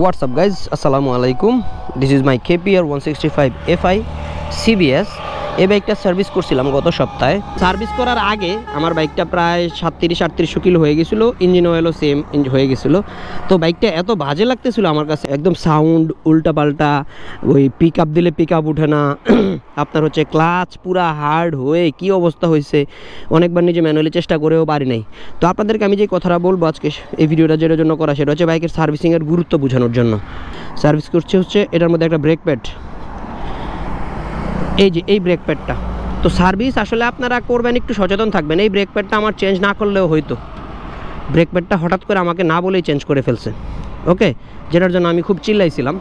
What's up guys, assalamu alaikum. This is my KPR 165 FI CBS. এই বাইকটা service করছিলাম গত সপ্তাহে। সার্ভিস করার আগে আমার বাইকটা প্রায় 37-38 কিলো হয়ে গেছিলো, ইঞ্জিন অয়েলও সেম হয়ে গেছিলো। তো বাইকটা এত বাজে লাগতেছিল আমার কাছে, একদম সাউন্ড উল্টাপাল্টা, ওই পিক আপ দিলে পিক আপ উঠে না, আপনার হচ্ছে ক্লাচ পুরা হার্ড হয়ে কি অবস্থা হয়েছে, অনেকবার নিজে ম্যানুয়ালি চেষ্টা করেও পারি নাই। তো আপনাদেরকে আমি যে কথাটা বলবো আজকে এই ভিডিওটা যেটার জন্য করা, সেটা হচ্ছে বাইকের সার্ভিসিংয়ের গুরুত্ব বোঝানোর জন্য। সার্ভিস করছে হচ্ছে এটার মধ্যে একটা ব্রেক প্যাড, এই যে এই ব্রেক প্যাডটা। তো সার্ভিস আসলে আপনারা করবেন, একটু সচেতন থাকবেন। এই ব্রেক প্যাডটা আমার চেঞ্জ না করলেও হয়তো, ব্রেক প্যাডটা হঠাৎ করে আমাকে না বলেই চেঞ্জ করে ফেলছে, ওকে, যেটার জন্য আমি খুব চিল্লাইছিলাম।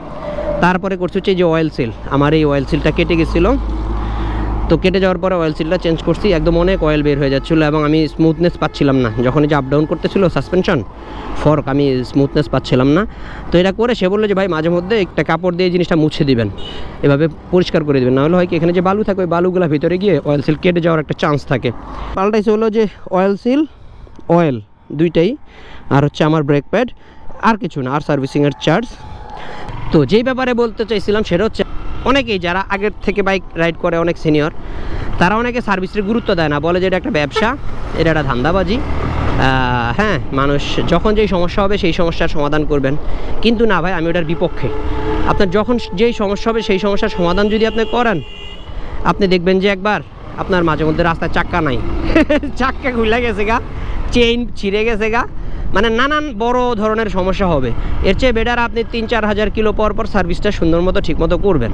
তারপরে করছে হচ্ছে এই যে অয়েল সিল, আমার এই অয়েল সিলটা কেটে গেছিলো। তো কেটে যাওয়ার পরে অয়েল সিলটা চেঞ্জ করছি, একদম অনেক অয়েল বের হয়ে যাচ্ছিলো এবং আমি স্মুথনেস পাচ্ছিলাম না। যখন এই যে আপ ডাউন করতেছিল সাসপেনশন ফর্ক, আমি স্মুথনেস পাচ্ছিলাম না। তো এটা করে সে বললো যে ভাই মাঝে মধ্যে একটা কাপড় দিয়ে জিনিসটা মুছে দিবেন, এভাবে পরিষ্কার করে দেবেন, নাহলে হয় কি এখানে যে বালু থাকে ওই বালুগুলো ভিতরে গিয়ে অয়েল সিল কেটে যাওয়ার একটা চান্স থাকে। পাল্টাইছে হলো যে অয়েল সিল, অয়েল দুইটাই, আর হচ্ছে আমার ব্রেক প্যাড, আর কিছু না, আর সার্ভিসিংয়ের চার্জ। তো যেই ব্যাপারে বলতে চাইছিলাম সেটা হচ্ছে অনেকেই যারা আগের থেকে বাইক রাইড করে, অনেক সিনিয়র, তারা অনেকে সার্ভিসের গুরুত্ব দেয় না, বলে যে এটা একটা ব্যবসা, এটা একটা ধান্দাবাজি। হ্যাঁ, মানুষ যখন যেই সমস্যা হবে সেই সমস্যার সমাধান করবেন, কিন্তু না ভাই, আমি ওটার বিপক্ষে। আপনার যখন যেই সমস্যা হবে সেই সমস্যার সমাধান যদি আপনি করেন, আপনি দেখবেন যে একবার আপনার মাঝে মধ্যে রাস্তায় চাক্কা নাই, চাক্কা খুলে গেছে গা, চেইন ছিঁড়ে গেছে গা, মানে নানান বড় ধরনের সমস্যা হবে। এর চেয়ে বেটার আপনি 3-4 হাজার কিলো পর পর সার্ভিসটা সুন্দর মতো ঠিক মতো করবেন।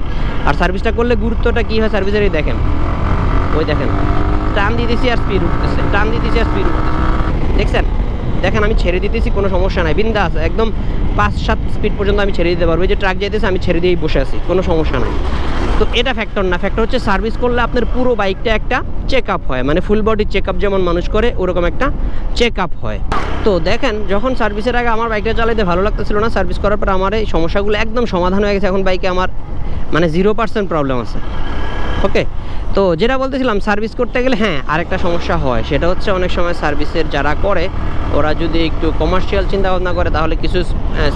আর সার্ভিসটা করলে গুরুত্বটা কী হয় সার্ভিসেরই দেখেন, ওই দেখেন টান দিতেছি আর স্পিড উঠতেছে, টান দিতেছি আর স্পিড উঠতেছে, দেখছেন? দেখেন আমি ছেড়ে দিতেছি, কোনো সমস্যা নাই, বিন্দাস একদম 5-7 স্পিড পর্যন্ত আমি ছেড়ে দিতে পারবো। এই যে ট্রাক যাইতেছে আমি ছেড়ে দিয়েই বসে আছি, কোনো সমস্যা নাই। তো এটা ফ্যাক্টর না, ফ্যাক্টর হচ্ছে সার্ভিস করলে আপনার পুরো বাইকটা একটা চেক আপ হয়, মানে ফুল বডি চেক আপ যেমন মানুষ করে ওরকম একটা চেক আপ হয়। তো দেখেন যখন সার্ভিসের আগে আমার বাইকটা চালাইতে ভালো লাগতেছিল না, সার্ভিস করার পর আমার এই সমস্যাগুলো একদম সমাধান হয়ে গেছে। এখন বাইকে আমার মানে 0% প্রবলেম আছে, ওকে। তো যেটা বলতেছিলাম, সার্ভিস করতে গেলে হ্যাঁ আরেকটা সমস্যা হয়, সেটা হচ্ছে অনেক সময় সার্ভিসের যারা করে ওরা যদি একটু কমার্শিয়াল চিন্তা ভাবনা করে, তাহলে কিছু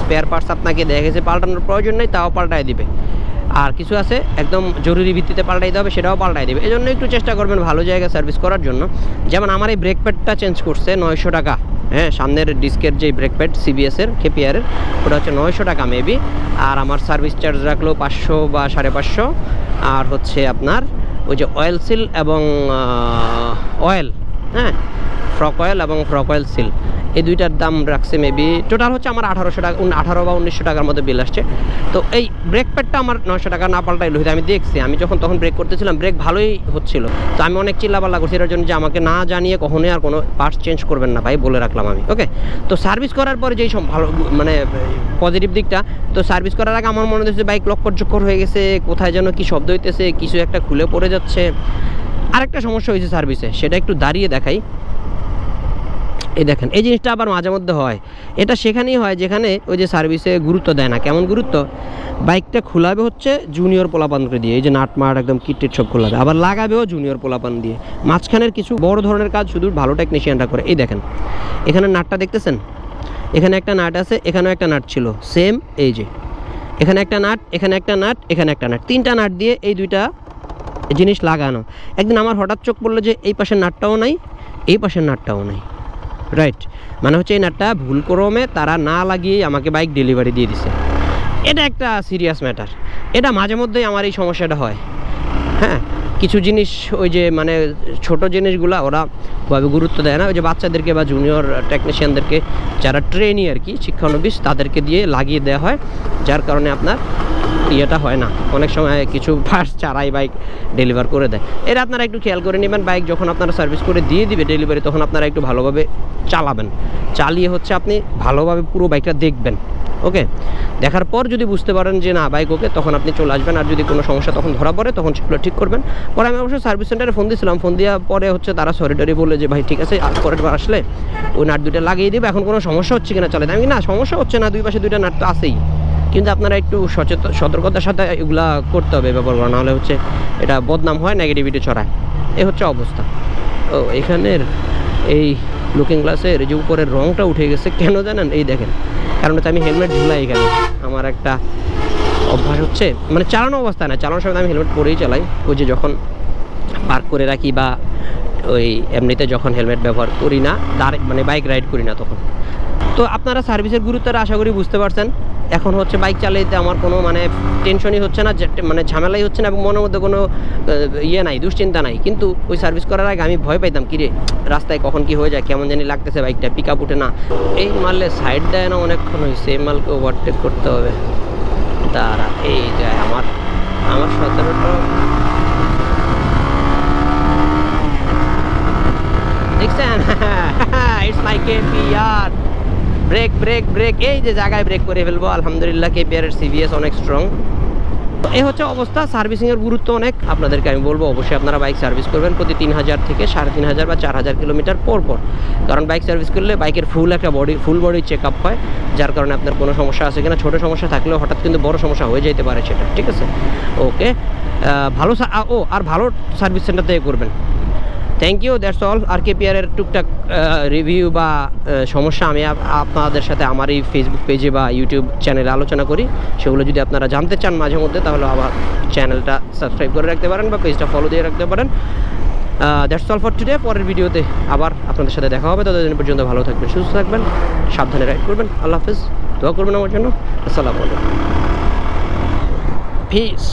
স্পেয়ার পার্টস আপনাকে দেখা গেছে পাল্টানোর প্রয়োজন নেই, তাও পাল্টাই দিবে। আর কিছু আছে একদম জরুরি ভিত্তিতে পাল্টাই দিতে হবে, সেটাও পাল্টাই দেবে। এই জন্য একটু চেষ্টা করবেন ভালো জায়গায় সার্ভিস করার জন্য। যেমন আমার এই ব্রেক প্যাডটা চেঞ্জ করছে 900 টাকা, হ্যাঁ, সামনের ডিস্কের যে ব্রেক প্যাড সিবিএসের কেপিআরের, ওটা হচ্ছে 900 টাকা মেবি। আর আমার সার্ভিস চার্জ রাখলো 500 বা 550। আর হচ্ছে আপনার ওই যে অয়েল সিল এবং অয়েল, হ্যাঁ, ফ্রক অয়েল এবং ফ্রক অয়েল সিল, এই দুইটার দাম রাখছে মেবি, টোটাল হচ্ছে আমার 1800 টাকা, 18 বা 1900 টাকার মতো বিল আসছে। তো এই ব্রেক প্যাডটা আমার 900 টাকা না পাল্টাইলো, হয়তো আমি দেখছি, আমি তখন ব্রেক করতেছিলাম, ব্রেক ভালোই হচ্ছিল। তো আমি অনেক চিল্লাপাল্লা করছি এটার জন্য যে আমাকে না জানিয়ে কখনোই আর কোনো পার্টস চেঞ্জ করবেন না ভাই, বলে রাখলাম আমি, ওকে। তো সার্ভিস করার পরে যেই সব ভালো মানে পজিটিভ দিকটা, তো সার্ভিস করার আগে আমার মনে হচ্ছে বাইক লক্কর হয়ে গেছে, কোথায় যেন কি শব্দ হইতেছে, কিছু একটা খুলে পড়ে যাচ্ছে। আরেকটা সমস্যা হয়েছে সার্ভিসে, সেটা একটু দাঁড়িয়ে দেখাই। এই দেখেন এই জিনিসটা আবার মাঝে মধ্যে হয়, এটা সেখানেই হয় যেখানে ওই যে সার্ভিসে গুরুত্ব দেয় না। কেমন গুরুত্ব? বাইকটা খোলাবে হচ্ছে জুনিয়র পোলাপানকে দিয়ে, এই যে নাট মাট একদম কিটটিট সব খোলাবে, আবার লাগাবেও জুনিয়র পোলাপান দিয়ে। মাঝখানের কিছু বড় ধরনের কাজ শুধু ভালো টেকনিশিয়ানরা করে। এই দেখেন এখানে নাটটা দেখতেছেন, এখানে একটা নাট আছে, এখানেও একটা নাট ছিল সেম, এই যে এখানে একটা নাট, এখানে একটা নাট, এখানে একটা নাট, 3টা নাট দিয়ে এই দুইটা জিনিস লাগানো। একদিন আমার হঠাৎ চোখ পড়লো যে এই পাশের নাটটাও নাই, এই পাশের নাটটাও নাই, রাইট, মানে হচ্ছে এই নাটটা ভুল ক্রমে তারা না লাগিয়ে আমাকে বাইক ডেলিভারি দিয়ে দিছে। এটা একটা সিরিয়াস ম্যাটার, এটা মাঝে মধ্যেই আমার এই সমস্যাটা হয়। হ্যাঁ, কিছু জিনিস ওই যে মানে ছোট জিনিসগুলো ওরা ভাবে গুরুত্ব দেয় না, ওই যে বাচ্চাদেরকে বা জুনিয়র টেকনিশিয়ানদেরকে যারা ট্রেনি আর কি, শিক্ষানবিশ, তাদেরকে দিয়ে লাগিয়ে দেওয়া হয়, যার কারণে আপনার ইয়েটা হয় না, অনেক সময় কিছু পার্টস ছাড়াই বাইক ডেলিভার করে দেয়। এটা আপনারা একটু খেয়াল করে নেবেন। বাইক যখন আপনারা সার্ভিস করে দিয়ে দিবে ডেলিভারি, তখন আপনারা একটু ভালোভাবে চালাবেন, চালিয়ে হচ্ছে আপনি ভালোভাবে পুরো বাইকটা দেখবেন, ওকে। দেখার পর যদি বুঝতে পারেন যে না বাইক ওকে, তখন আপনি চলে আসবেন। আর যদি কোনো সমস্যা তখন ধরা পড়ে, তখন সেগুলো ঠিক করবেন। পরে আমি অবশ্যই সার্ভিস সেন্টারে ফোন দিয়েছিলাম, ফোন দেওয়ার পরে হচ্ছে তারা সরি বলে যে ভাই ঠিক আছে, পরের বার আসলে ওই নাট দুটো লাগিয়ে দেবে, এখন কোনো সমস্যা হচ্ছে কিনা চালাতে। আমি না, সমস্যা হচ্ছে না, দুই পাশে 2টা নাট তো আছেই, কিন্তু আপনারা একটু সতর্কতার সাথে এগুলা করতে হবে, ব্যবহার করা, নাহলে হচ্ছে এটা বদনাম হয়, নেগেটিভিটি ছড়ায়, এই হচ্ছে অবস্থা। ও এখানের এই লুকিং গ্লাসের যে উপরের রংটা উঠে গেছে, কেন জানেন? এই দেখেন, কারণ হচ্ছে আমি হেলমেট ঝুলাই এখানে, আমার একটা অভ্যাস হচ্ছে, মানে চালানো অবস্থায় না, চালানোর সময় আমি হেলমেট পরেই চালাই। ওই যে যখন পার্ক করে রাখি বা ওই এমনিতে যখন হেলমেট ব্যবহার করি না, মানে বাইক রাইড করি না তখন। তো আপনারা সার্ভিসের গুরুত্বটা আশা করি বুঝতে পারছেন। এখন হচ্ছে বাইক চালাইতে আমার কোনো মানে টেনশনই হচ্ছে না, মানে ঝামেলাই হচ্ছে না, এবং মনের মধ্যে কোনো ইয়ে নাই, দুশ্চিন্তা নাই। কিন্তু ওই সার্ভিস করার আগে আমি ভয় পাইতাম, কিরে রাস্তায় কখন কি হয়ে যায়, কেমন জানি লাগতেছে, বাইকটা পিক আপ উঠে না, এই মারলে সাইড দেয় না, অনেকক্ষণ হয়েছে, এই মালকে ওভারটেক করতে হবে। তারা এই যায় আমার 17টা দেখছেন, it's my KPR. Break break break, এই যে জায়গায় ব্রেক করে ফেলবো। আলহামদুলিল্লাহ কেপিআরের সিবিএস অনেক স্ট্রং। এই হচ্ছে অবস্থা। সার্ভিসিংয়ের গুরুত্ব অনেক। আপনাদেরকে আমি বলবো অবশ্যই আপনারা বাইক সার্ভিস করবেন প্রতি 3000 থেকে 3500 বা 4000 কিলোমিটার পর পর। কারণ বাইক সার্ভিস করলে বাইকের ফুল বডি চেক আপ হয়, যার কারণে আপনার কোনো সমস্যা আছে কিনা, ছোটো সমস্যা থাকলেও হঠাৎ কিন্তু বড় সমস্যা হয়ে যেতে পারে সেটা, ঠিক আছে? ওকে, ভালো আর ভালো সার্ভিস সেন্টার থেকে করবেন। Thank you, that's all. আর কেপিআরের টুকটাক রিভিউ বা সমস্যা আমি আপনাদের সাথে আমার এই ফেসবুক পেজে বা ইউটিউব চ্যানেলে আলোচনা করি। সেগুলো যদি আপনারা জানতে চান মাঝে মধ্যে, তাহলে আবার চ্যানেলটা সাবস্ক্রাইব করে রাখতে পারেন বা পেজটা ফলো দিয়ে রাখতে পারেন। That's all for today. পরের ভিডিওতে আবার আপনাদের সাথে দেখা হবে। ততদিন পর্যন্ত ভালো থাকবেন, সুস্থ থাকবেন, সাবধানে রাইড করবেন। আল্লাহ হাফিজ। দোয়া করবেন আমার জন্য। আসসালামু আলাইকুম। পিস।